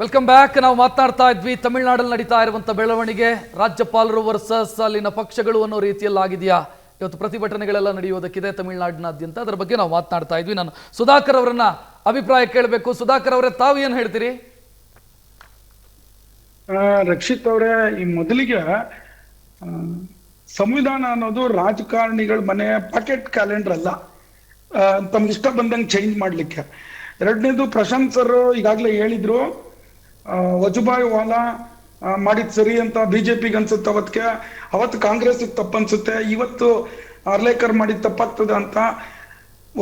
Welcome back. ನಾವು ಮಾತನಾಡ್ತಾ ಇದ್ವಿ ತಮಿಳುನಾಡಲ್ಲಿ ನಡೀತಾ ಇರುವಂತ ಬೆಳವಣಿಗೆ, ರಾಜ್ಯಪಾಲರು ವರ್ಸಸ್ ಅಲ್ಲಿನ ಪಕ್ಷಗಳು ಅನ್ನೋ ರೀತಿಯಲ್ಲಿ ಆಗಿದೆಯಾ. ಇವತ್ತು ಪ್ರತಿಭಟನೆಗಳೆಲ್ಲ ನಡೆಯೋದಕ್ಕಿದೆ ತಮಿಳುನಾಡಿನಾದ್ಯಂತ. ಅದರ ಬಗ್ಗೆ ನಾವು ಮಾತನಾಡ್ತಾ ಇದ್ವಿ. ನಾನು ಸುಧಾಕರ್ ಅವರನ್ನ ಅಭಿಪ್ರಾಯ ಕೇಳಬೇಕು. ಸುಧಾಕರ್ ಅವರೇ, ತಾವು ಏನು ಹೇಳ್ತೀರಿ? ರಕ್ಷಿತ್ ಅವರೇ, ಈ ಮೊದಲಿಗೆ ಸಂವಿಧಾನ ಅನ್ನೋದು ರಾಜಕಾರಣಿಗಳ ಮನೆ ಪಾಕೆಟ್ ಕ್ಯಾಲೆಂಡರ್ ಅಲ್ಲ, ತಮ್ಗೆ ಇಷ್ಟ ಬಂದಂಗೆ ಚೇಂಜ್ ಮಾಡ್ಲಿಕ್ಕೆ. ಎರಡನೇದು, ಪ್ರಶಾಂತ್ ಸರ್ ಈಗಾಗಲೇ ಹೇಳಿದ್ರು, ವಜುಭಾಯಿ ವಾಲಾ ಮಾಡಿದ್ ಸರಿ ಅಂತ ಬಿಜೆಪಿಗೆ ಅನ್ಸುತ್ತೆ, ಅವತ್ತು ಕಾಂಗ್ರೆಸ್ ತಪ್ಪನ್ಸುತ್ತೆ, ಇವತ್ತು ಅರ್ಲೇಕರ್ ಮಾಡಿದ್ ತಪ್ಪಾಗ್ತದೆ ಅಂತ.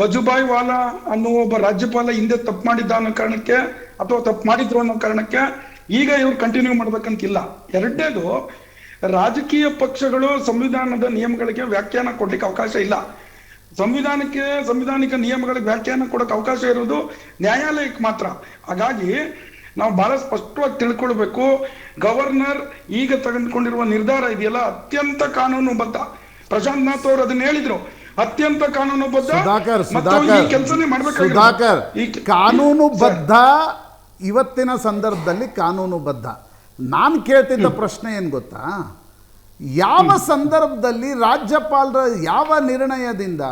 ವಜುಭಾಯಿ ವಾಲಾ ಅನ್ನುವ ಒಬ್ಬ ರಾಜ್ಯಪಾಲ ಹಿಂದೆ ತಪ್ಪು ಮಾಡಿದ್ದ ಅನ್ನೋ ಕಾರಣಕ್ಕೆ ಅಥವಾ ತಪ್ಪು ಮಾಡಿದ್ರು ಅನ್ನೋ ಕಾರಣಕ್ಕೆ ಈಗ ಇವ್ರು ಕಂಟಿನ್ಯೂ ಮಾಡ್ಬೇಕಂತಿಲ್ಲ. ಎರಡನೇದು, ರಾಜಕೀಯ ಪಕ್ಷಗಳು ಸಂವಿಧಾನದ ನಿಯಮಗಳಿಗೆ ವ್ಯಾಖ್ಯಾನ ಕೊಡ್ಲಿಕ್ಕೆ ಅವಕಾಶ ಇಲ್ಲ. ಸಂವಿಧಾನಿಕ ನಿಯಮಗಳಿಗೆ ವ್ಯಾಖ್ಯಾನ ಕೊಡಕ್ಕೆ ಅವಕಾಶ ಇರೋದು ನ್ಯಾಯಾಲಯಕ್ಕೆ ಮಾತ್ರ. ಹಾಗಾಗಿ ನಾವು ಬಹಳ ಸ್ಪಷ್ಟವಾಗಿ ತಿಳ್ಕೊಳ್ಬೇಕು, ಗವರ್ನರ್ ಈಗ ತೆಗೆದುಕೊಂಡಿರುವ ನಿರ್ಧಾರ ಇದೆಯಲ್ಲ ಅತ್ಯಂತ ಕಾನೂನುಬದ್ಧ. ಪ್ರಶಾಂತ್ ನಾಥ್ ಅವರು ಅದನ್ನ ಹೇಳಿದ್ರು, ಅತ್ಯಂತ ಕಾನೂನುಬದ್ಧ. ಕೆಲಸನೇ ಮಾಡ್ಬೇಕು. ಕಾನೂನುಬದ್ಧ ಇವತ್ತಿನ ಸಂದರ್ಭದಲ್ಲಿ ಕಾನೂನುಬದ್ಧ. ನಾನು ಕೇಳ್ತಿದ್ದ ಪ್ರಶ್ನೆ ಏನು ಗೊತ್ತಾ, ಯಾವ ಸಂದರ್ಭದಲ್ಲಿ ರಾಜ್ಯಪಾಲರ ಯಾವ ನಿರ್ಣಯದಿಂದ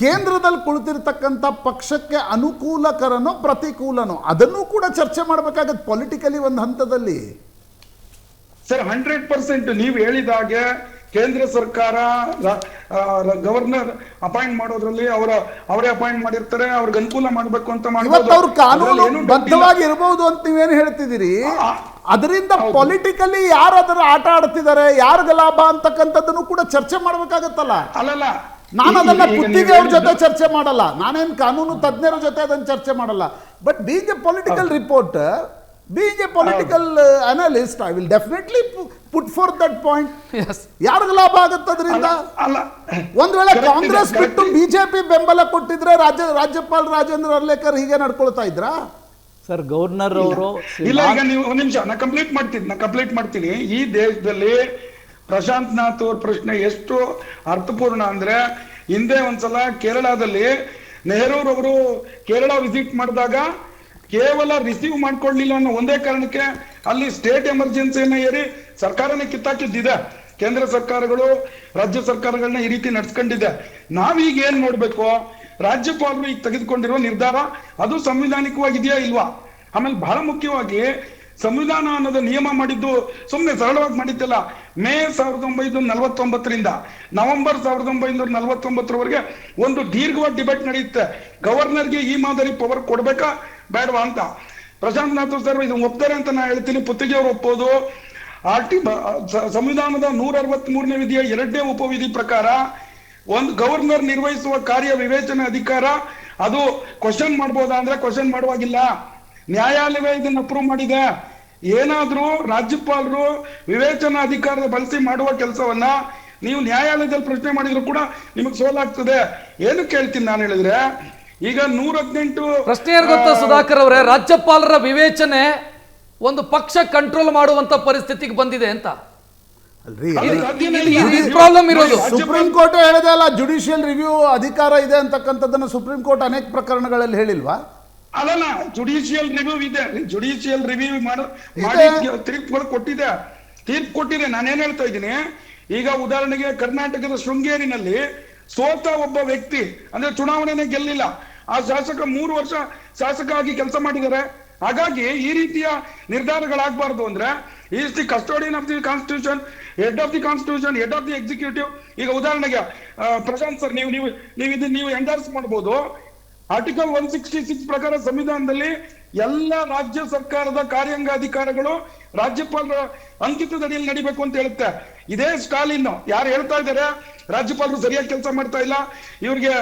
ಕೇಂದ್ರದಲ್ಲಿ ಕುಳಿತಿರ್ತಕ್ಕಂಥ ಪಕ್ಷಕ್ಕೆ ಅನುಕೂಲಕರನೋ ಪ್ರತಿಕೂಲನೋ ಅದನ್ನು ಕೂಡ ಚರ್ಚೆ ಮಾಡಬೇಕಾಗತ್ತೆ ಪೊಲಿಟಿಕಲಿ ಒಂದು ಹಂತದಲ್ಲಿ. ಸರ್, 100% ನೀವು ಹೇಳಿದಾಗೆ ಕೇಂದ್ರ ಸರ್ಕಾರ ಗವರ್ನರ್ ಅಪಾಯಿಂಟ್ ಮಾಡೋದ್ರಲ್ಲಿ ಅವರೇ ಅಪಾಯಿಂಟ್ ಮಾಡಿರ್ತಾರೆ, ಅವ್ರಿಗೆ ಅನುಕೂಲ ಮಾಡ್ಬೇಕು ಅಂತ ಇವತ್ತು ಅವ್ರು ಕಾನೂನು ಬದ್ಧವಾಗಿ ಇರಬಹುದು ಅಂತ ನೀವೇನು ಹೇಳ್ತಿದ್ದೀರಿ. ಅದರಿಂದ ಪೊಲಿಟಿಕಲಿ ಯಾರು ಅದರ ಆಟ ಆಡ್ತಿದ್ದಾರೆ, ಯಾರಿಗ ಲಾಭ ಅಂತಕ್ಕಂಥದ್ದನ್ನು ಕೂಡ ಚರ್ಚೆ ಮಾಡ್ಬೇಕಾಗತ್ತಲ್ಲ. ಅಲ್ಲಲ್ಲ, ನಾನು ಅದನ್ನ ಕುತ್ತಿಗೆ ಅವ್ರ ಜೊತೆ ಚರ್ಚೆ ಮಾಡಲ್ಲ, ನಾನೇನು ಕಾನೂನು ತಜ್ಞರ ಜೊತೆ ಅದನ್ನು ಚರ್ಚೆ ಮಾಡಲ್ಲ. But being A political reporter, being a political analyst, I will definitely put forth that point. Yes. ಯಾರಿಗೆ ಲಾಭ ಆಗುತ್ತೆ ಅದರಿಂದ? ಒಂದ್ ವೇಳೆ ಕಾಂಗ್ರೆಸ್ ಬಿಟ್ಟು ಬಿಜೆಪಿ ಬೆಂಬಲ ಕೊಟ್ಟಿದ್ರೆ ರಾಜ್ಯಪಾಲ ರಾಜೇಂದ್ರ ಅರ್ಲೇಕರ್ ಹೀಗೆ ನಡ್ಕೊಳ್ತಾ ಇದ್ರಾ? ಸರ್, ಗವರ್ನರ್ ಅವರು ಇಲ್ಲ, ಈಗ ನೀವು ಒಂದ್ ನಿಮಿಷ, ನಾ ಕಂಪ್ಲೀಟ್ ಮಾಡ್ತೀನಿ. ಈ ದೇಶದಲ್ಲಿ ಪ್ರಶಾಂತ್ ನಾಥ್ ಅವ್ರ ಪ್ರಶ್ನೆ ಎಷ್ಟು ಅರ್ಥಪೂರ್ಣ ಅಂದ್ರೆ, ಹಿಂದೆ ಒಂದ್ಸಲ ಕೇರಳದಲ್ಲಿ ನೆಹರೂರವರು ಕೇರಳ ವಿಸಿಟ್ ಮಾಡಿದಾಗ ಕೇವಲ ರಿಸೀವ್ ಮಾಡ್ಕೊಳ್ಳಿಲ್ಲ ಅನ್ನೋ ಒಂದೇ ಕಾರಣಕ್ಕೆ ಅಲ್ಲಿ ಸ್ಟೇಟ್ ಎಮರ್ಜೆನ್ಸಿಯನ್ನ ಏರಿ ಸರ್ಕಾರನೇ ಕಿತ್ತಾಕಿದ್ದಿದೆ. ಕೇಂದ್ರ ಸರ್ಕಾರಗಳು ರಾಜ್ಯ ಸರ್ಕಾರಗಳನ್ನ ಈ ರೀತಿ ನಡ್ಸ್ಕೊಂಡಿದೆ. ನಾವೀಗ ಏನ್ ನೋಡ್ಬೇಕು, ರಾಜ್ಯಪಾಲರು ಈಗ ತೆಗೆದುಕೊಂಡಿರುವ ನಿರ್ಧಾರ ಅದು ಸಂವಿಧಾನಿಕವಾಗಿದೆಯಾ ಇಲ್ವಾ. ಆಮೇಲೆ ಬಹಳ ಮುಖ್ಯವಾಗಿ ಸಂವಿಧಾನ ಅನ್ನೋದು ನಿಯಮ ಮಾಡಿದ್ದು ಸುಮ್ಮನೆ ಸರಳವಾಗಿ ಮಾಡಿದ್ದಲ್ಲ. ಮೇ 1949ರಿಂದ ನವೆಂಬರ್ 1949ರವರೆಗೆ ಒಂದು ದೀರ್ಘವಾದ ಡಿಬೇಟ್ ನಡೆಯುತ್ತೆ, ಗವರ್ನರ್ಗೆ ಈ ಮಾದರಿ ಪವರ್ ಕೊಡ್ಬೇಕಾ ಬೇಡವಾ ಅಂತ. ಪ್ರಶಾಂತ್ ನಾಥ್ ಸರ್ ಇದು ಒಪ್ತಾರೆ ಅಂತ ನಾ ಹೇಳ್ತೀನಿ, ಪುತ್ತಿಗೆ ಅವರು ಒಪ್ಪೋದು. ಸಂವಿಧಾನದ 163ನೇ ವಿಧಿಯ 2ನೇ ಉಪವಿಧಿ ಪ್ರಕಾರ ಒಂದು ಗವರ್ನರ್ ನಿರ್ವಹಿಸುವ ಕಾರ್ಯ ವಿವೇಚನೆ ಅಧಿಕಾರ ಅದು ಕ್ವಶನ್ ಮಾಡ್ಬೋದಾ ಅಂದ್ರೆ ಕ್ವಶನ್ ಮಾಡುವಾಗಿಲ್ಲ. ನ್ಯಾಯಾಲಯವೇ ಇದನ್ನ ಅಪ್ರೂವ್ ಮಾಡಿದೆ. ಏನಾದ್ರೂ ರಾಜ್ಯಪಾಲರು ವಿವೇಚನಾ ಅಧಿಕಾರದ ಬಳಸಿ ಮಾಡುವ ಕೆಲಸವನ್ನ ನೀವು ನ್ಯಾಯಾಲಯದಲ್ಲಿ ಪ್ರಶ್ನೆ ಮಾಡಿದ್ರು ಕೂಡ ನಿಮಗೆ ಸೋಲಾಗ್ತದೆ. ಏನು ಕೇಳ್ತೀನಿ ನಾನು ಹೇಳಿದ್ರೆ, ಈಗ 118 ಪ್ರಶ್ನೆ ಏನು ಗೊತ್ತಾ ಸುಧಾಕರ್ ಅವರೇ, ರಾಜ್ಯಪಾಲರ ವಿವೇಚನೆ ಒಂದು ಪಕ್ಷ ಕಂಟ್ರೋಲ್ ಮಾಡುವಂತ ಪರಿಸ್ಥಿತಿಗೆ ಬಂದಿದೆ ಅಂತ. ಪ್ರಾಬ್ಲಮ್ ಇರೋದು ಸುಪ್ರೀಂ ಕೋರ್ಟ್ ಹೇಳಿದೆ ಅಲ್ಲ, ಜುಡಿಷಿಯಲ್ ರಿವ್ಯೂ ಅಧಿಕಾರ ಇದೆ ಅಂತಕ್ಕಂಥದ್ದನ್ನ ಸುಪ್ರೀಂ ಕೋರ್ಟ್ ಅನೇಕ ಪ್ರಕರಣಗಳಲ್ಲಿ ಹೇಳಿಲ್ವಾ? ಅಲ್ಲಲ್ಲ, ಜುಡಿಷಿಯಲ್ ರಿವ್ಯೂ ಇದೆ. ಜುಡಿಷಿಯಲ್ ರಿವ್ಯೂ ಮಾಡಿ ತೀರ್ಪುಗಳು ಕೊಟ್ಟಿದೆ. ನಾನೇನ್ ಹೇಳ್ತಾ ಇದ್ದೀನಿ, ಈಗ ಉದಾಹರಣೆಗೆ ಕರ್ನಾಟಕದ ಶೃಂಗೇರಿನಲ್ಲಿ ಸೋತ ಒಬ್ಬ ವ್ಯಕ್ತಿ ಅಂದ್ರೆ ಚುನಾವಣೆನೇ ಗೆಲ್ಲಿಲ್ಲ, ಆ ಶಾಸಕ 3 ವರ್ಷ ಶಾಸಕ ಆಗಿ ಕೆಲಸ ಮಾಡಿದ್ದಾರೆ. ಹಾಗಾಗಿ ಈ ರೀತಿಯ ನಿರ್ಧಾರಗಳಾಗಬಾರ್ದು ಅಂದ್ರೆ, is the custodian of the constitution, head of the constitution, head of the executive. ಈಗ ಉದಾಹರಣೆಗೆ ಪ್ರಶಾಂತ್ ಸರ್, ನೀವು ಎಂಡರ್ಸ್ ಮಾಡಬಹುದು. ಆರ್ಟಿಕಲ್ 166 ಪ್ರಕಾರ ಸಂವಿಧಾನದಲ್ಲಿ ಎಲ್ಲ ರಾಜ್ಯ ಸರ್ಕಾರದ ಕಾರ್ಯಾಂಗ ಅಧಿಕಾರಗಳು ರಾಜ್ಯಪಾಲರ ಅಂಕಿತದಡಿಯಲ್ಲಿ ನಡಿಬೇಕು ಅಂತ ಹೇಳುತ್ತೆ. ಇದೇ ಸ್ಟಾಲಿನ್ ಯಾರು ಹೇಳ್ತಾ ಇದ್ದಾರೆ ರಾಜ್ಯಪಾಲರು ಸರಿಯಾಗಿ ಕೆಲಸ ಮಾಡ್ತಾ ಇಲ್ಲ, ಇವ್ರಿಗೆ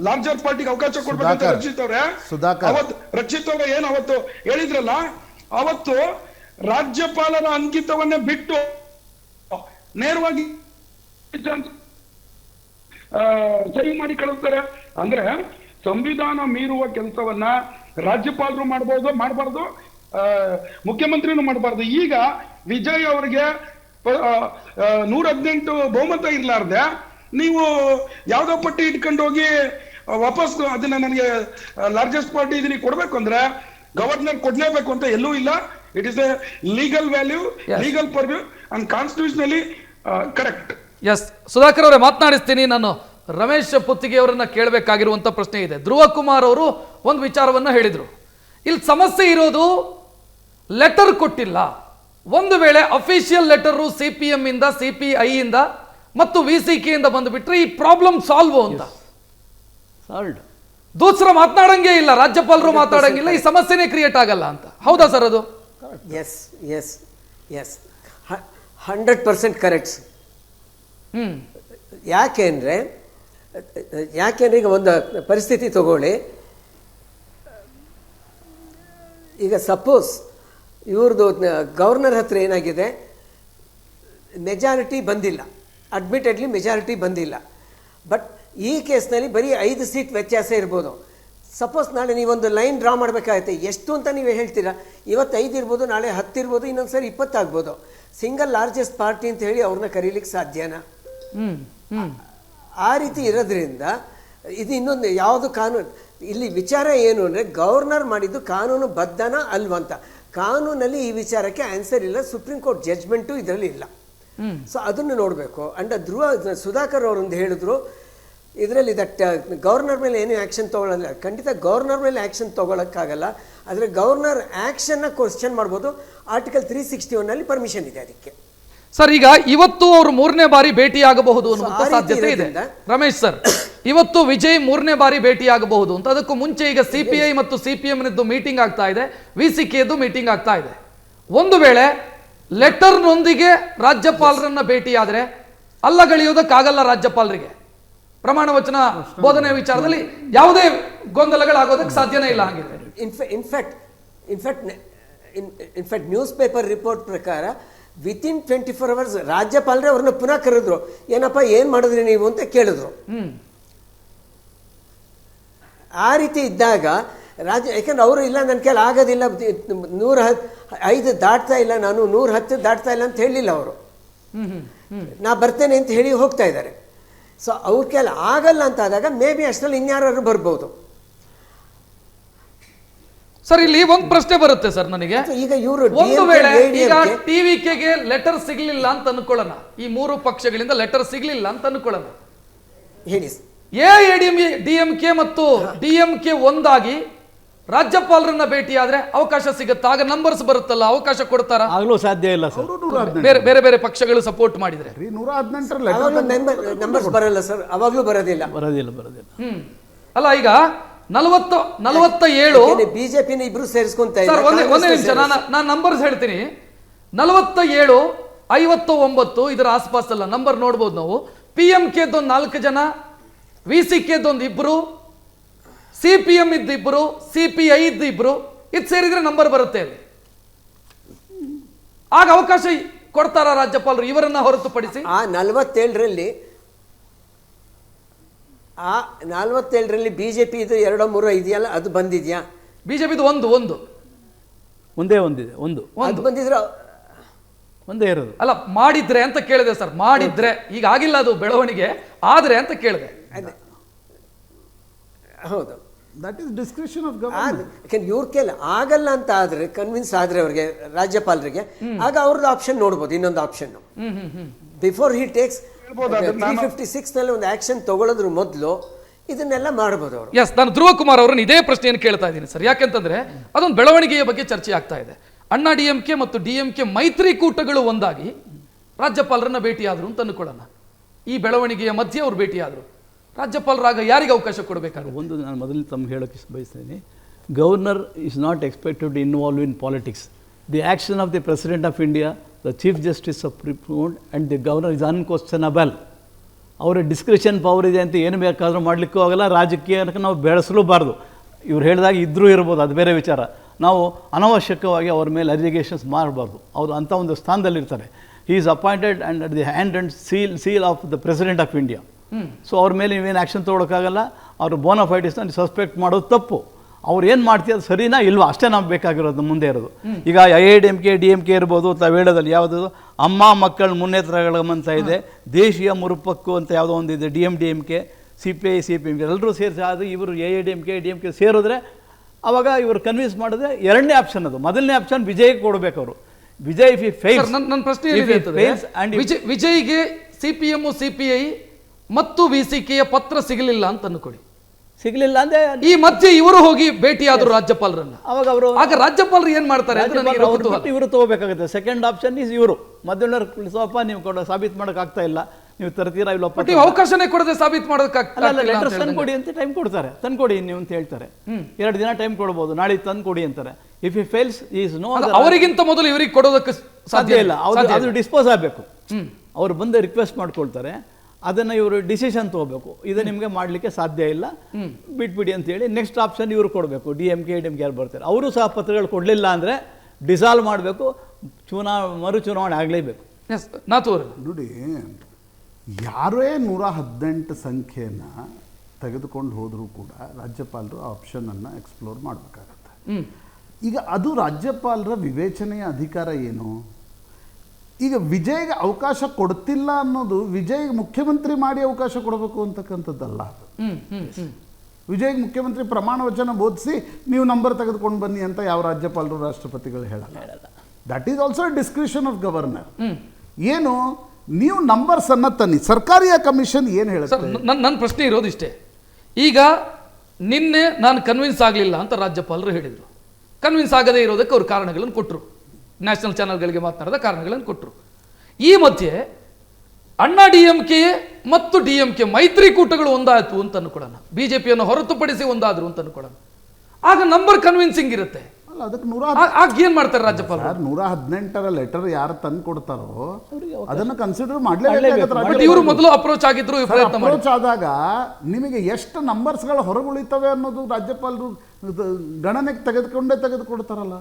ಲಾರ್ಜರ್ ಪಾರ್ಟಿಗೆ ಅವಕಾಶ ಕೊಡ್ಬೇಕಂತ ರಕ್ಷಿತ್ ಅವ್ರೆ ಏನ್ ಅವತ್ತು ಹೇಳಿದ್ರಲ್ಲ, ಅವತ್ತು ರಾಜ್ಯಪಾಲರ ಅಂಕಿತವನ್ನೇ ಬಿಟ್ಟು ನೇರವಾಗಿ ಸಹಿ ಮಾಡಿ ಕಳಿಸ್ತಾರೆ. ಅಂದ್ರೆ ಸಂವಿಧಾನ ಮೀರುವ ಕೆಲಸವನ್ನ ರಾಜ್ಯಪಾಲರು ಮಾಡಬಾರ್ದು, ಮುಖ್ಯಮಂತ್ರಿನೂ ಮಾಡಬಾರ್ದು. ಈಗ ವಿಜಯ್ ಅವರಿಗೆ 118 ಬಹುಮತ ಇರ್ಲಾರ್ದೆ ನೀವು ಯಾವ್ದೋ ಪಟ್ಟಿ ಇಟ್ಕೊಂಡು ಹೋಗಿ ವಾಪಸ್ ಅದನ್ನ ನನಗೆ ಲಾರ್ಜೆಸ್ಟ್ ಪಾರ್ಟಿ ಇದನ್ನ ಕೊಡ್ಬೇಕು ಅಂದ್ರೆ ಗವರ್ನರ್ ಕೊಡ್ಲೇಬೇಕು ಅಂತ ಎಲ್ಲೂ ಇಲ್ಲ. It is a legal value, legal purview and constitutionally correct. Yes, Sudhakar ಅವರೇ ಮಾತನಾಡಿಸ್ತೀನಿ. ನಾನು ರಮೇಶ್ ಪುತ್ತಿಗೆ ಅವರನ್ನ ಕೇಳಬೇಕಾಗಿರುವಂತ ಪ್ರಶ್ನೆ ಇದೆ. ಧ್ರುವ ಕುಮಾರ್ ಅವರು ಒಂದು ವಿಚಾರವನ್ನ ಹೇಳಿದ್ರು, ಇಲ್ಲಿ ಸಮಸ್ಯೆ ಇರೋದು ಲೆಟರ್ ಕೊಟ್ಟಿಲ್ಲ. ಒಂದು ವೇಳೆ ಅಫಿಷಿಯಲ್ ಲೆಟರ್ CPM ಇಂದ, CPI ಇಂದ ಮತ್ತು VCK ಇಂದ ಬಂದುಬಿಟ್ರೆ ಈ ಪ್ರಾಬ್ಲಮ್ ಸಾಲ್ವ್ ಅಂತ. ಸಾಲ್ಡ್ ದೂಸರ ಮಾತನಾಡಂಗೇ ಇಲ್ಲ, ರಾಜ್ಯಪಾಲರು ಮಾತಾಡಂಗಿಲ್ಲ, ಈ ಸಮಸ್ಯೆನೇ ಕ್ರಿಯೇಟ್ ಆಗಲ್ಲ ಅಂತ. ಹೌದಾ ಸರ್ ಅದು? Yes yes yes 100% correct. ಯಾಕೆಂದರೆ ಈಗ ಒಂದು ಪರಿಸ್ಥಿತಿ ತಗೊಳ್ಳಿ. ಈಗ ಸಪೋಸ್ ಇವ್ರದ್ದು ಗವರ್ನರ್ ಹತ್ರ ಏನಾಗಿದೆ, ಮೆಜಾರಿಟಿ ಬಂದಿಲ್ಲ, ಅಡ್ಮಿಟೆಡ್ಲಿ ಮೆಜಾರಿಟಿ ಬಂದಿಲ್ಲ. ಬಟ್ ಈ ಕೇಸ್ನಲ್ಲಿ ಬರೀ 5 ಸೀಟ್ ವ್ಯತ್ಯಾಸ ಇರ್ಬೋದು. ಸಪೋಸ್ ನಾಳೆ ನೀವೊಂದು ಲೈನ್ ಡ್ರಾ ಮಾಡಬೇಕಾಗುತ್ತೆ, ಎಷ್ಟು ಅಂತ ನೀವು ಹೇಳ್ತೀರಾ. ಇವತ್ತು 5 ಇರ್ಬೋದು, ನಾಳೆ 10 ಇರ್ಬೋದು, ಇನ್ನೊಂದು ಸರಿ 20 ಆಗ್ಬೋದು. ಸಿಂಗಲ್ ಲಾರ್ಜೆಸ್ಟ್ ಪಾರ್ಟಿ ಅಂತ ಹೇಳಿ ಅವ್ರನ್ನ ಕರೀಲಿಕ್ಕೆ ಸಾಧ್ಯನಾ? ಆ ರೀತಿ ಇರೋದ್ರಿಂದ ಇದು ಇನ್ನೊಂದು ಯಾವುದು ಕಾನೂನು. ಇಲ್ಲಿ ವಿಚಾರ ಏನು ಅಂದರೆ ಗವರ್ನರ್ ಮಾಡಿದ್ದು ಕಾನೂನು ಬದ್ಧನ ಅಲ್ವಂತ. ಕಾನೂನಲ್ಲಿ ಈ ವಿಚಾರಕ್ಕೆ ಆನ್ಸರ್ ಇಲ್ಲ, ಸುಪ್ರೀಂ ಕೋರ್ಟ್ ಜಡ್ಜ್ಮೆಂಟು ಇದರಲ್ಲಿ ಇಲ್ಲ. ಸೊ ಅದನ್ನು ನೋಡಬೇಕು. ಅಂಡ್ ಸುಧಾಕರ್ ಅವರೊಂದು ಹೇಳಿದ್ರು ಇದರಲ್ಲಿ ದಟ್ ಗವರ್ನರ್ ಮೇಲೆ ಏನು ಆ್ಯಕ್ಷನ್ ತೊಗೊಳ್ಳಲ್ಲ. ಖಂಡಿತ ಗವರ್ನರ್ ಮೇಲೆ ಆ್ಯಕ್ಷನ್ ತೊಗೊಳಕ್ಕಾಗಲ್ಲ. ಆದರೆ ಗವರ್ನರ್ ಆ್ಯಕ್ಷನ್ನ ಕ್ವಶನ್ ಮಾಡ್ಬೋದು. ಆರ್ಟಿಕಲ್ 361 ಪರ್ಮಿಷನ್ ಇದೆ ಅದಕ್ಕೆ. ಸರ್, ಈಗ ಇವತ್ತು ಅವರು 3ನೇ ಬಾರಿ ಭೇಟಿಯಾಗಬಹುದು ಅನ್ನುವಂಥ ಸಾಧ್ಯತೆ ಇದೆ. ರಮೇಶ್ ಸರ್, ಇವತ್ತು ವಿಜಯ್ 3ನೇ ಬಾರಿ ಭೇಟಿಯಾಗಬಹುದು ಅಂತ. ಅದಕ್ಕೂ ಮುಂಚೆ ಈಗ CPI ಮತ್ತು CPM ಮೀಟಿಂಗ್ ಆಗ್ತಾ ಇದೆ, VCK ಮೀಟಿಂಗ್ ಆಗ್ತಾ ಇದೆ. ಒಂದು ವೇಳೆ ಲೆಟರ್ನೊಂದಿಗೆ ರಾಜ್ಯಪಾಲರನ್ನ ಭೇಟಿಯಾದರೆ ಅಲ್ಲಗಳೆಯೋದಕ್ಕಾಗಲ್ಲ. ರಾಜ್ಯಪಾಲರಿಗೆ ಪ್ರಮಾಣ ವಚನ ಬೋಧನೆ ವಿಚಾರದಲ್ಲಿ ಯಾವುದೇ ಗೊಂದಲಗಳಾಗೋದಕ್ಕೆ ಸಾಧ್ಯನೇ ಇಲ್ಲ. ಹಾಗಿದ್ರೆ ಇನ್ಫ್ಯಾಕ್ಟ್ ನ್ಯೂಸ್ ಪೇಪರ್ ರಿಪೋರ್ಟ್ ಪ್ರಕಾರ ವಿತಿನ್ 24 hours ರಾಜ್ಯಪಾಲರೇ ಅವ್ರನ್ನ ಪುನಃ ಕರೆದ್ರು. ಏನಪ್ಪ ಏನು ಮಾಡಿದ್ರಿ ನೀವು ಅಂತ ಕೇಳಿದ್ರು. ಆ ರೀತಿ ಇದ್ದಾಗ ಯಾಕಂದ್ರೆ ಅವರು ಇಲ್ಲ ನನ್ನ ಕೈಲಿ ಆಗೋದಿಲ್ಲ, 105 ದಾಟ್ತಾ ಇಲ್ಲ, ನಾನು 110 ದಾಟ್ತಾ ಇಲ್ಲ ಅಂತ ಹೇಳಲಿಲ್ಲ ಅವರು. ನಾ ಬರ್ತೇನೆ ಅಂತ ಹೇಳಿ ಹೋಗ್ತಾ ಇದ್ದಾರೆ. ಸೊ ಅವ್ರ ಕೈಲಿ ಆಗಲ್ಲ ಅಂತ ಆದಾಗ ಮೇ ಬಿ ಅಷ್ಟರಲ್ಲಿ ಇನ್ಯಾರು ಬರ್ಬೋದು. ಸರ್, ಇಲ್ಲಿ ಒಂದು ಪ್ರಶ್ನೆ ಬರುತ್ತೆ ಸರ್ ನನಗೆ. ಈಗ ಇವರು ಒಂದು ವೇಳೆ ಈಗ TVKಗೆ ಲೆಟರ್ ಸಿಗ್ಲಿಲ್ಲ ಅಂತ ಅನ್ಕೊಳ್ಳೋಣ, ಈ 3 ಪಕ್ಷಗಳಿಂದ ಲೆಟರ್ ಸಿಗ್ಲಿಲ್ಲ ಅಂತ ಅನ್ಕೊಳ್ಳೋಣ, ಹೇಳಿ. AIADMK ಮತ್ತು DMK ಒಂದಾಗಿ ರಾಜ್ಯಪಾಲರನ್ನ ಭೇಟಿಯಾದ್ರೆ ಅವಕಾಶ ಸಿಗುತ್ತಾ? ಆಗ ನಂಬರ್ಸ್ ಬರುತ್ತಲ್ಲ, ಅವಕಾಶ ಕೊಡ್ತಾರ? ಆಗಲೂ ಸಾಧ್ಯ ಇಲ್ಲ ಸರ್. ಬೇರೆ ಬೇರೆ ಪಕ್ಷಗಳು ಸಪೋರ್ಟ್ ಮಾಡಿದ್ರೆ 118 ನಂಬರ್ಸ್ ಬರಲ್ಲ ಸರ್, ಅವಾಗ್ಲೂ ಬರೋದಿಲ್ಲ. ಅಲ್ಲ, ಈಗ 47 ಬಿಜೆಪಿನ ಇಬ್ರು ಸೇರಿಸ್ಕೊಂತ ಸರ್, ಒಂದೇ ನಿಮಿಷ, ನಾನು ನಂಬರ್ಸ್ ಹೇಳ್ತೀನಿ. 47, 59 ಇದರ ಆಸ್ಪಾಸಲ್ಲ ನಂಬರ್ ನೋಡ್ಬೋದು ನಾವು. PMKದೊಂದು 4 ಜನ, VCKದೊಂದು 2, CPM ಇದ್ದು 2, CPI ಇದ್ದು 2, ಇದು ಸೇರಿದ್ರೆ ನಂಬರ್ ಬರುತ್ತೆ ಅಲ್ಲಿ. ಆಗ ಅವಕಾಶ ಕೊಡ್ತಾರ ರಾಜ್ಯಪಾಲರು ಇವರನ್ನ ಹೊರತುಪಡಿಸಿ? ಆ 47ರಲ್ಲಿ ಬಿಜೆಪಿ ಇದು 2 3 ಇದೆಯಲ್ಲ, ಅದು ಬಂದಿದ್ಯಾ? ಬಿಜೆಪಿದು ಒಂದು ಒಂದೇ ಒಂದಿದೆ, ಒಂದು ಬಂದಿದ್ರೆ ಒಂದೇ ಇರೋದು. ಅಲ್ಲ, ಮಾಡಿದ್ರೆ ಅಂತ ಕೇಳಿದೆ ಸರ್. ಮಾಡಿದ್ರೆ ಈಗ ಆಗಿಲ್ಲ ಅದು ಬೆಳವಣಿಗೆ, ಆದ್ರೆ ಅಂತ ಕೇಳಿದೆ. ಹೌದು, that is description of government. ಯಾಕಂದ್ರೆ ಇವ್ರ ಕೇಳಿ ಆಗಲ್ಲ ಅಂತ ಆದ್ರೆ, ಕನ್ವಿನ್ಸ್ ಆದ್ರೆ ಅವ್ರಿಗೆ, ರಾಜ್ಯಪಾಲರಿಗೆ, ಆಗ ಅವ್ರದ್ದು ಆಪ್ಷನ್ ನೋಡ್ಬೋದು. ಇನ್ನೊಂದು ಆಪ್ಷನ್ ಬಿಫೋರ್ ಹಿ ಟೇಕ್ಸ್ 356 ನಲ್ಲಿ ಒಂದು ಆಕ್ಷನ್ ತಗೊಳ್ಳೋದ್ರ ಮೊದಲು ಇದನ್ನೆಲ್ಲ ಮಾಡಬಹುದು ಅವರು. ಎಸ್, ನಾನು ಧ್ರುವ ಕುಮಾರ್ ಅವರನ್ನು ಇದೇ ಪ್ರಶ್ನೆಯನ್ನು ಕೇಳ್ತಾ ಇದ್ದೀನಿ ಸರ್. ಯಾಕೆಂತಂದ್ರೆ ಅದೊಂದು ಬೆಳವಣಿಗೆಯ ಬಗ್ಗೆ ಚರ್ಚೆ ಆಗ್ತಾ ಇದೆ. ಅಣ್ಣಾ DMK ಮತ್ತು DMK ಮೈತ್ರಿಕೂಟಗಳು ಒಂದಾಗಿ ರಾಜ್ಯಪಾಲರನ್ನ ಭೇಟಿಯಾದ್ರು ಅಂತ ಅನ್ಕೊಳ್ಳೋಣ. ಈ ಬೆಳವಣಿಗೆಯ ಮಧ್ಯೆ ಅವರು ಭೇಟಿಯಾದ್ರು, ರಾಜ್ಯಪಾಲರಾಗ ಯಾರಿಗೆ ಅವಕಾಶ ಕೊಡಬೇಕಾಗುತ್ತೆ? ಒಂದು ನಾನು ಮೊದಲು ತಮ್ಗೆ ಹೇಳೋಕ್ಕೆ ಬಯಸ್ತೇನೆ, governor is not expected to involve in politics. The action of the president of India, the chief justice of supreme court and the governor is unquestionable. ಅವರ ಡಿಸ್ಕ್ರಿಷನ್ ಪವರ್ ಇದೆ ಅಂತ ಏನು ಬೇಕಾದರೂ ಮಾಡಲಿಕ್ಕೂ ಆಗಲ್ಲ, ರಾಜಕೀಯಕ್ಕೆ ನಾವು ಬೆಳೆಸಲೂಬಾರ್ದು. ಇವ್ರು ಹೇಳಿದಾಗ ಇದ್ರೂ ಇರ್ಬೋದು, ಅದು ಬೇರೆ ವಿಚಾರ. ನಾವು ಅನವಶ್ಯಕವಾಗಿ ಅವ್ರ ಮೇಲೆ ಅಲಿಗೇಷನ್ಸ್ ಮಾಡಬಾರ್ದು. ಅವರು ಅಂಥ ಒಂದು ಸ್ಥಾನದಲ್ಲಿರ್ತಾರೆ. He is appointed and at the hand and seal of the president of India. So ಅವ್ರ ಮೇಲೆ ನೀವೇನು ಆ್ಯಕ್ಷನ್ ತೊಗೊಳಕ್ಕಾಗಲ್ಲ. ಅವರು ಬೋನಫೈಟಿಸ್ನ ಸಸ್ಪೆಕ್ಟ್ ಮಾಡೋದು ತಪ್ಪು. ಅವ್ರು ಏನು ಮಾಡ್ತೀವಿ ಅದು ಸರಿನಾ ಇಲ್ವಾ ಅಷ್ಟೇ ನಾವು ಬೇಕಾಗಿರೋದು ಮುಂದೆ ಇರೋದು. ಈಗ AIADMK DMK ಇರ್ಬೋದು, ತಾವು ಹೇಳೋದಲ್ಲಿ ಯಾವುದು ಅಮ್ಮ ಮಕ್ಕಳ ಮುನ್ನೇತ್ರಗಳಂತ ಇದೆ, ದೇಶೀಯ ಮುರುಪಕ್ಕು ಅಂತ ಯಾವುದೋ ಒಂದು ಇದೆ, DMK, CPI CPM ಎಲ್ಲರೂ ಸೇರಿಸಿ. ಆದರೆ ಇವರು AIADMK DMK ಸೇರಿದ್ರೆ ಆವಾಗ ಇವರು ಕನ್ವಿನ್ಸ್ ಮಾಡಿದ್ರೆ ಎರಡನೇ ಆಪ್ಷನ್ ಅದು. ಮೊದಲನೇ ಆಪ್ಷನ್ ವಿಜಯ್ಗೆ ಕೊಡಬೇಕು ಅವರು. ವಿಜಯ್ ಇಫ್ ಹಿ ಫೇಲ್ಸ್, ನನ್ನ ಪ್ರಶ್ನೆ ಏನಿದೆ ಅಂತಂದ್ರೆ, ವಿಜಯ್ಗೆ ಸಿಪಿಎಂ ಸಿಪಿಐ ಮತ್ತು ವಿಸಿಕೆಯ ಪತ್ರ ಸಿಗಲಿಲ್ಲ ಅಂತ ಅನ್ಕೊಳ್ಳಿ, ಸಿಗ್ಲಿಲ್ಲ ಅಂದ್ರೆ ಈ ಮಧ್ಯೆ ಇವರು ಹೋಗಿ ಭೇಟಿಯಾದ್ರು ರಾಜ್ಯಪಾಲರನ್ನ, ಅವಾಗ ಅವರು ಆಗ ರಾಜ್ಯಪಾಲರು ಏನ್ ಮಾಡ್ತಾರೆ ಅಂತ ನನಗೆ ಕುತೂಹಲ. ಇವರು ತಗೋಬೇಕಾಗುತ್ತೆ. ಸೆಕೆಂಡ್ ಆಪ್ಷನ್ ಇಸ್ ಇವರು ಮಧ್ಯವರ್ತಿ ಸ್ವಲ್ಪ ನೀವು ಸಾಬೀತು ಮಾಡಕ್ ಆಗ್ತಾ ಇಲ್ಲ, ನೀವು ತರ್ತೀರಾ ಇಲ್ಲಪ್ಪ, ನೀವು ಅವಕಾಶನೇ ಕೊಡದೆ ಸಾಬೀತು ಮಾಡೋದಕ್ಕಾಗ್ತಲ್ಲ. ಲೆಟರ್ಸ್ ತಂದ್ಕೊಡಿ ಅಂತ ಟೈಮ್ ಕೊಡ್ತಾರೆ, ತಂದ್ಕೊಡಿ ನೀವು ಅಂತ ಹೇಳ್ತಾರೆ. 2 ದಿನ ಟೈಮ್ ಕೊಡ್ಬೋದು, ನಾಳೆ ತಂದ್ಕೊಡಿ ಅಂತಾರೆ. If you fails is no, ಅವರಿಗಿಂತ ಮೊದಲು ಇವರಿಗೆ ಕೊಡೋದಕ್ಕೆ ಸಾಧ್ಯ ಇಲ್ಲ. ಅದು ಡಿಸ್ಪೋಸ್ ಆಗಬೇಕು. ಅವ್ರು ಬಂದು ರಿಕ್ವೆಸ್ಟ್ ಮಾಡ್ಕೊಳ್ತಾರೆ, ಅದನ್ನು ಇವರು ಡಿಸಿಷನ್ ತಗೋಬೇಕು, ಇದು ನಿಮಗೆ ಮಾಡಲಿಕ್ಕೆ ಸಾಧ್ಯ ಇಲ್ಲ, ಬಿಟ್ಬಿಡಿ ಅಂತ ಹೇಳಿ ನೆಕ್ಸ್ಟ್ ಆಪ್ಷನ್ ಇವರು ಕೊಡಬೇಕು. DMK ADMK ಯಾರು ಬರ್ತಾರೆ ಅವರು ಸಹ ಪತ್ರಗಳು ಕೊಡಲಿಲ್ಲ ಅಂದರೆ ಡಿಸಾಲ್ವ್ ಮಾಡಬೇಕು, ಮರು ಚುನಾವಣೆ ಆಗಲೇಬೇಕು. ನೋಡಿ, ಯಾರೇ 118 ಸಂಖ್ಯೆಯನ್ನು ತೆಗೆದುಕೊಂಡು ಹೋದರೂ ಕೂಡ ರಾಜ್ಯಪಾಲರು ಆ ಆಪ್ಷನನ್ನು ಎಕ್ಸ್ಪ್ಲೋರ್ ಮಾಡಬೇಕಾಗತ್ತೆ. ಈಗ ಅದು ರಾಜ್ಯಪಾಲರ ವಿವೇಚನೆಯ ಅಧಿಕಾರ ಏನು? ಈಗ ವಿಜಯ್ಗೆ ಅವಕಾಶ ಕೊಡ್ತಿಲ್ಲ ಅನ್ನೋದು ವಿಜಯ್ಗೆ ಮುಖ್ಯಮಂತ್ರಿ ಮಾಡಿ ಅವಕಾಶ ಕೊಡಬೇಕು ಅಂತಕ್ಕಂಥದ್ದಲ್ಲ. ಅದು ವಿಜಯ್ಗೆ ಮುಖ್ಯಮಂತ್ರಿ ಪ್ರಮಾಣ ವಚನ ಬೋಧಿಸಿ ನೀವು ನಂಬರ್ ತೆಗೆದುಕೊಂಡು ಬನ್ನಿ ಅಂತ ಯಾವ ರಾಜ್ಯಪಾಲರು ರಾಷ್ಟ್ರಪತಿಗಳು ಹೇಳಲ್ಲ. That is also discretion of governor. ಏನು ನೀವು ನಂಬರ್ಸ್ ಅನ್ನ ತನ್ನಿ, ಸರ್ಕಾರಿಯ ಕಮಿಷನ್ ಏನು ಹೇಳುತ್ತೆ? ನನ್ನ ಪ್ರಶ್ನೆ ಇರೋದು ಇಷ್ಟೇ. ಈಗ ನಿನ್ನೆ ನಾನು ಕನ್ವಿನ್ಸ್ ಆಗಲಿಲ್ಲ ಅಂತ ರಾಜ್ಯಪಾಲರು ಹೇಳಿದರು. ಕನ್ವಿನ್ಸ್ ಆಗದೇ ಇರೋದಕ್ಕೆ ಅವರು ಕಾರಣಗಳನ್ನು ಕೊಟ್ಟರು, ನ್ಯಾಷನಲ್ ಚಾನೆಲ್ಗಳಿಗೆ ಮಾತನಾಡಿದ ಕಾರಣಗಳನ್ನು ಕೊಟ್ಟರು. ಈ ಮಧ್ಯೆ ಅಣ್ಣಾ DMK ಮತ್ತು DMK ಮೈತ್ರಿಕೂಟಗಳು ಒಂದಾಯ್ತು ಅಂತ ಅನ್ಕೊಳ್ಳೋಣ, ಬಿಜೆಪಿಯನ್ನು ಹೊರತುಪಡಿಸಿ ಒಂದಾದ್ರು ಅಂತ ಅನ್ಕೊಳ್ಳೋಣ, ಆಗ ನಂಬರ್ ಕನ್ವಿನ್ಸಿಂಗ್ ಇರುತ್ತೆ. ಅಲ್ಲ, ಅದಕ್ಕೆ ಆಗ ಏನ್ ಮಾಡ್ತಾರೆ ರಾಜ್ಯಪಾಲರು? 118ರ ಲೆಟರ್ ಯಾರು ತಂದು ಕೊಡ್ತಾರೋ ಅದನ್ನು ಕನ್ಸಿಡರ್ ಮಾಡಲೇಬೇಕು. ಇವರು ಮೊದಲು ಅಪ್ರೋಚ್ ಆಗಿದ್ರು, ಅಪ್ರೋಚ್ ಆದಾಗ ನಿಮಗೆ ಎಷ್ಟು ನಂಬರ್ಸ್ಗಳು ಹೊರಗುಳಿತವೆ ಅನ್ನೋದು ರಾಜ್ಯಪಾಲರು ಗಣನೆಗೆ ತೆಗೆದುಕೊಡ್ತಾರಲ್ಲ.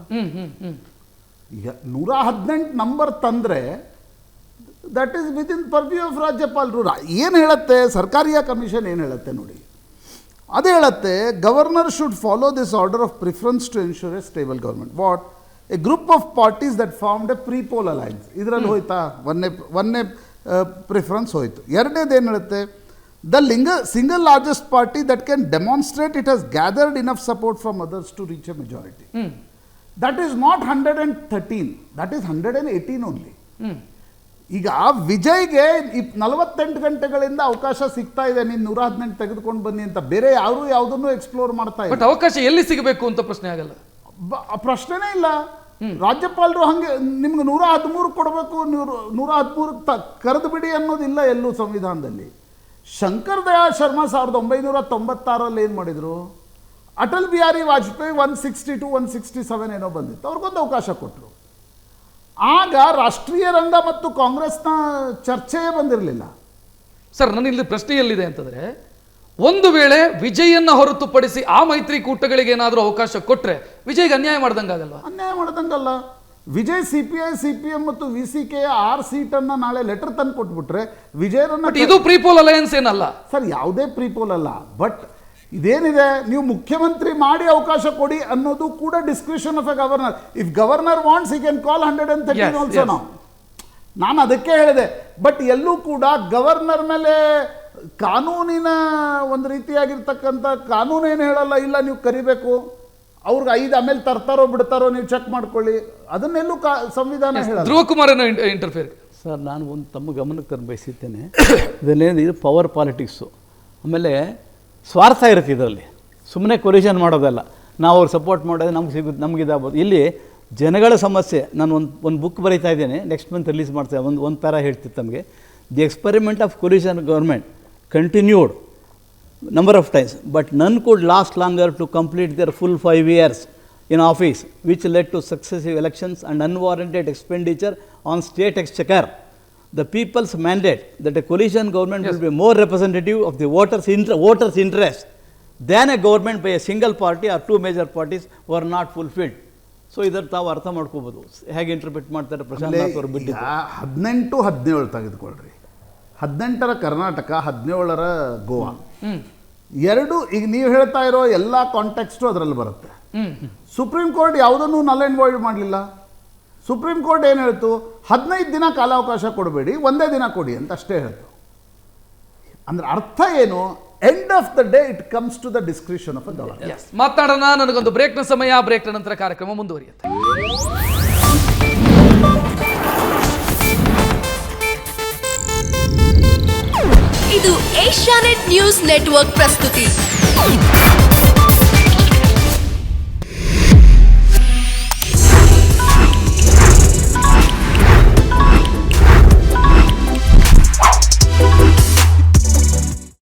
ಈಗ 118 ನಂಬರ್ ತಂದರೆ that is with in purview of ರಾಜ್ಯಪಾಲರು. ಏನು ಹೇಳುತ್ತೆ ಸರ್ಕಾರಿಯ ಕಮಿಷನ್? ಏನು ಹೇಳುತ್ತೆ ನೋಡಿ, ಅದು ಹೇಳುತ್ತೆ governor should follow this order of preference to ensure a stable government. What? A group of parties that formed a prepoll alliance. ಇದರಲ್ಲಿ ಹೋಯ್ತಾ ಒಂದನೇ ಪ್ರಿಫರೆನ್ಸ್ ಹೋಯ್ತು. ಎರಡನೇದು ಏನು ಹೇಳುತ್ತೆ? The single largest party that can demonstrate it has gathered enough support from others to reach a majority. That is not 113, that is 118 only. ಈಗ ವಿಜಯ್ಗೆ 48 ಗಂಟೆಗಳಿಂದ ಅವಕಾಶ ಸಿಗ್ತಾ ಇದೆ, ನೀನು 118 ತೆಗೆದುಕೊಂಡು ಬನ್ನಿ ಅಂತ. ಬೇರೆ ಯಾರು ಯಾವುದನ್ನು ಎಕ್ಸ್ಪ್ಲೋರ್ ಮಾಡ್ತಾ ಇಲ್ಲ. ಬಟ್ ಅವಕಾಶ ಎಲ್ಲಿ ಸಿಗಬೇಕು ಅಂತ ಪ್ರಶ್ನೆ ಆಗಲ್ಲ, ಪ್ರಶ್ನೆನೇ ಇಲ್ಲ. ರಾಜ್ಯಪಾಲರು ಹಂಗೆ ನಿಮ್ಗೆ 113 ಕೊಡಬೇಕು, 113 ಕರೆದು ಬಿಡಿ ಅನ್ನೋದಿಲ್ಲ ಎಲ್ಲೂ ಸಂವಿಧಾನದಲ್ಲಿ. ಶಂಕರ್ ದಯಾಳ್ ಶರ್ಮಾ 1996ರಲ್ಲಿ ಏನು ಮಾಡಿದರು? ಅಟಲ್ ಬಿಹಾರಿ ವಾಜಪೇಯಿ 162, 167 ಏನೋ ಬಂದಿತ್ತು, ಅವ್ರಿಗೊಂದು ಅವಕಾಶ ಕೊಟ್ಟರು. ಆಗ ರಾಷ್ಟ್ರೀಯ ರಂಗ ಮತ್ತು ಕಾಂಗ್ರೆಸ್ನ ಚರ್ಚೆಯೇ ಬಂದಿರಲಿಲ್ಲ. ಸರ್, ನನ್ನ ಇಲ್ಲಿ ಪ್ರಶ್ನೆ ಎಲ್ಲಿದೆ ಅಂತಂದ್ರೆ, ಒಂದು ವೇಳೆ ವಿಜಯನ್ನ ಹೊರತುಪಡಿಸಿ ಆ ಮೈತ್ರಿಕೂಟಗಳಿಗೆ ಏನಾದರೂ ಅವಕಾಶ ಕೊಟ್ಟರೆ ವಿಜಯ್ಗೆ ಅನ್ಯಾಯ ಮಾಡ್ದಂಗಾಗಲ್ವಾ? ಅನ್ಯಾಯ ಮಾಡ್ದಂಗಲ್ಲ. ವಿಜಯ್ CPI, CPM ಮತ್ತು VCK 6 ಸೀಟನ್ನು ನಾಳೆ ಲೆಟರ್ ತಂದು ಕೊಟ್ಬಿಟ್ರೆ ವಿಜಯರನ್ನ. ಇದು ಪ್ರೀಪೋಲ್ ಅಲಯನ್ಸ್ ಏನಲ್ಲ ಸರ್, ಯಾವುದೇ ಪ್ರೀಪೋಲ್ ಅಲ್ಲ. ಬಟ್ ಇದೇನಿದೆ, ನೀವು ಮುಖ್ಯಮಂತ್ರಿ ಮಾಡಿ ಅವಕಾಶ ಕೊಡಿ ಅನ್ನೋದು ಕೂಡ discretion of A governor. If governor wants he can call 113 also. ನಾನು ಅದಕ್ಕೆ ಹೇಳಿದೆ. ಬಟ್ ಎಲ್ಲೂ ಕೂಡ ಗವರ್ನರ್ ಮೇಲೆ ಕಾನೂನಿನ ಒಂದು ರೀತಿಯಾಗಿರ್ತಕ್ಕಂಥ ಕಾನೂನು ಏನು ಹೇಳಲ್ಲ, ಇಲ್ಲ ನೀವು ಕರಿಬೇಕು, ಅವ್ರಿಗೆ 5 ಆಮೇಲೆ ತರ್ತಾರೋ ಬಿಡ್ತಾರೋ ನೀವು ಚೆಕ್ ಮಾಡ್ಕೊಳ್ಳಿ, ಅದನ್ನೆಲ್ಲೂ ಸಂವಿಧಾನ ಹೇಳಲ್ಲ. ಧ್ರುವ ಕುಮಾರ್ ಇಂಟರ್ಫಿಯರ್. ಸರ್, ನಾನು ಒಂದು ತಮ್ಮ ಗಮನಕ್ಕೆ ತರಲು ಬಯಸುತ್ತೇನೆ. ಇದು ಪವರ್ ಪಾಲಿಟಿಕ್ಸು, ಆಮೇಲೆ ಸ್ವಾರ್ಥ ಇರುತ್ತೆ ಇದರಲ್ಲಿ. ಸುಮ್ಮನೆ ಕೊಲಿಷನ್ ಮಾಡೋದಲ್ಲ, ನಾವು ಅವ್ರು ಸಪೋರ್ಟ್ ಮಾಡೋದು ನಮ್ಗೆ ಸಿಗುತ್ತೆ, ನಮ್ಗೆ ಇದಾಗ್ಬೋದು. ಇಲ್ಲಿ ಜನಗಳ ಸಮಸ್ಯೆ. ನಾನು ಒಂದು ಬುಕ್ ಬರೀತಾ ಇದ್ದೇನೆ, ನೆಕ್ಸ್ಟ್ ಮಂತ್ ರಿಲೀಸ್ ಮಾಡ್ತೇನೆ. ಒಂದು ಪ್ಯಾರ ಹೇಳ್ತಿತ್ತು ತಮಗೆ. The experiment of collision government continued number of times, but none could last longer to complete their full 5 years in office, which led to successive elections and unwarranted expenditure on state exchequer. The people's mandate that a coalition government will be more representative of the voters' interest than a government by a single party or 2 major parties were not fulfilled. So ಇದರ ತಾವು ಅರ್ಥ ಮಾಡ್ಕೋಬೋದು ಹೇಗೆ interpret ಮಾಡ್ತಾರೆ ಪ್ರಶಾಂತ್ ಅವರು ಬಿಟ್ಟು. 18, 17 ತೆಗೆದುಕೊಳ್ರಿ. 18ರ ಕರ್ನಾಟಕ, 17ರ ಗೋವಾ. ಎರಡು ಈಗ ನೀವು ಹೇಳ್ತಾ ಇರೋ ಎಲ್ಲ ಕಾಂಟೆಕ್ಸ್ಟು ಅದರಲ್ಲಿ ಬರುತ್ತೆ. ಸುಪ್ರೀಂ ಕೋರ್ಟ್ ಯಾವುದನ್ನು ನಲ್ ಆ್ಯಂಡ್ ವಾಯ್ಡ್ ಮಾಡಲಿಲ್ಲ. ಸುಪ್ರೀಂ ಕೋರ್ಟ್ ಏನು ಹೇಳ್ತು? 15 ದಿನ ಕಾಲಾವಕಾಶ ಕೊಡಬೇಡಿ, ಒಂದೇ ದಿನ ಕೊಡಿ ಅಂತ ಅಷ್ಟೇ ಹೇಳ್ತು. ಅಂದ್ರೆ ಅರ್ಥ ಏನು? End of the day it comes to the discretion of a governor. Yes. ಮಾತನಾಡೋಣ. ನನಗೊಂದು ಬ್ರೇಕ್ನ ಸಮಯ. ಬ್ರೇಕ್ನ ನಂತರ ಕಾರ್ಯಕ್ರಮ ಮುಂದುವರಿಯುತ್ತೆ. ಇದು ಏಷ್ಯಾನೆಟ್ ನ್ಯೂಸ್ ನೆಟ್ವರ್ಕ್ ಪ್ರಸ್ತುತಿ.